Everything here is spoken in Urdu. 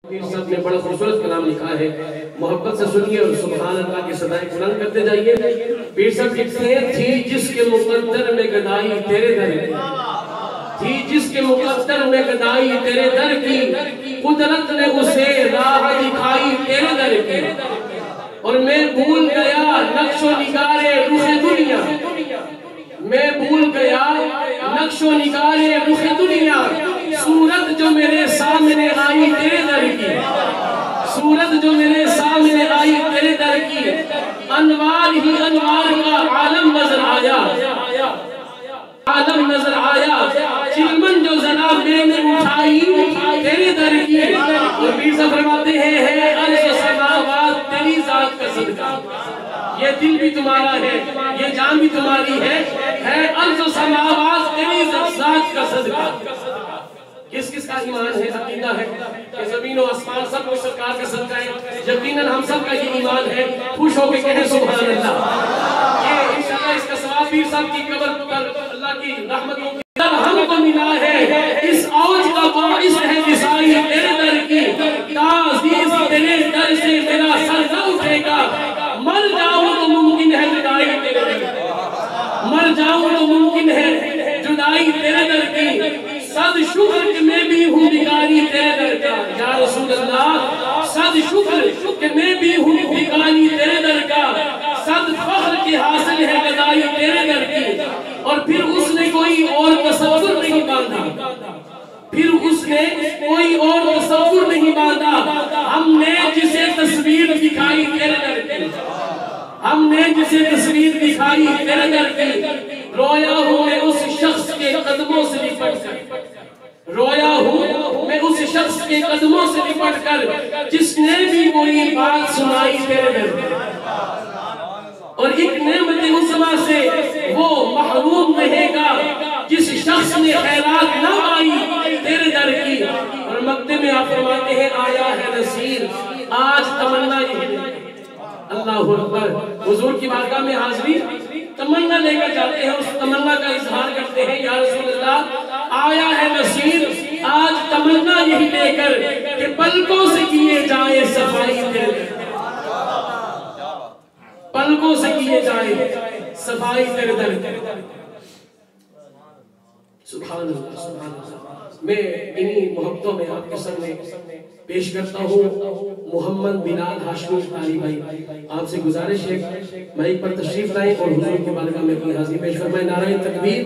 پیر صاحب نے بڑا خوبصورت کلام لکھا ہے، محبت سے سنیے اور سبحان اللہ کی صدائیں بلند کرتے جائیے۔ پیر صاحب لکھتے ہیں، تھی جس کے مقدر میں گدائی تیرے در کی، تھی جس کے مقدر میں گدائی تیرے در کی، قدرت نے اسے راہ دکھائی تیرے در کی، اور میں بھول گیا نقش و نگار رخ دنیا، میں بھول گیا نقش و نگار رخ دنیا، صورت جو میرے سامنے آئی تیرے در کی، صورت جو میرے سامنے آئی تیرے در کی، انوار ہی انوار کا عالم نظر آیا، عالم نظر آیا، چلمن جو ذرا میں نے اٹھائی تیرے در کی، اور پیر صاحب فرماتے ہیں، ہے عرش و سماوات تیری ذات کا صدقہ، یہ دل بھی تمہارا ہے، یہ جان بھی تمہاری ہے عرش و سماوات تیری ذات کا صدقہ۔ کس کس کا ایمان ہے، عقیدہ ہے کہ زمین و آسمان سب کو سرکار کا صدقہ ہے؟ یقیناً ہم سب کا یہ ایمان ہے، خوش ہو کے کہیں سبحان اللہ۔ یہ انشاءاللہ اس کا ثواب پیر صاحب کی قبر پر اللہ کی رحمتوں کی در ہم کو ملا ہے، اس اوج کا باعث ہے نسائی تیرے در کی، تعزیز تیرے در سے میرا سر نہ اٹھے گا، مر جاؤں تو ممکن ہے جدائی تیرے در کی، مر جاؤں تو ممکن ہے جدائی تیرے در کی، صد شکر کہ میں بھی ہوں بھکاری تیرے در کا، یا رسول اللہ صد شکر کہ میں بھی ہوں بھکاری تیرے در کا، صد فخر کی حاصل ہے گدائی تیرے در کی، اور پھر اس نے کوئی اور تصور نہیں باندھا، پھر اس نے کوئی اور تصور نہیں باندھا، ہم نے جسے تصویر دکھائی تیرے در کی، ہم نے جسے تصویر دکھائی تیرے در کی، رویا ہوں میں اس شخص کے قدموں سے لپٹ کر، رویا ہوں میں اس شخص کے قدموں سے لپٹ کر، جس نے بھی وہی بات سنائی تیرے در کی، اور ایک نعمت عظمیٰ سے وہ محروم رہے گا جس شخص نے خیرات نہ آئی تیرے در کی، اور مکتے میں آپ فرماتے ہیں آیا ہے نصیر، آج تمنا یہ ہے، اللہ اکبر، حضور کی بارگاہ میں حاضری تمنا لے کر جاتے ہیں، اس تمنا کا اظہار کرتے ہیں، یا رسول اللہ آیا ہے نصیر، آج تمنا یہی لے کر کہ پلکوں سے کیے جائیں صفائی تیرے، پلکوں سے کیے جائیں صفائی تیرے در، سبحان اللہ سبحان اللہ۔ میں انہی محبتوں میں آپ کے سامنے پیش کرتا ہوں محمد بلال ہاشمی قاری بھائی، آپ سے گزارش ہے مائک پر تشریف لائیں اور حضور کی بارگاہ میں اپنی حاضری پیش فرمائیں۔ نعرہ تکبیر،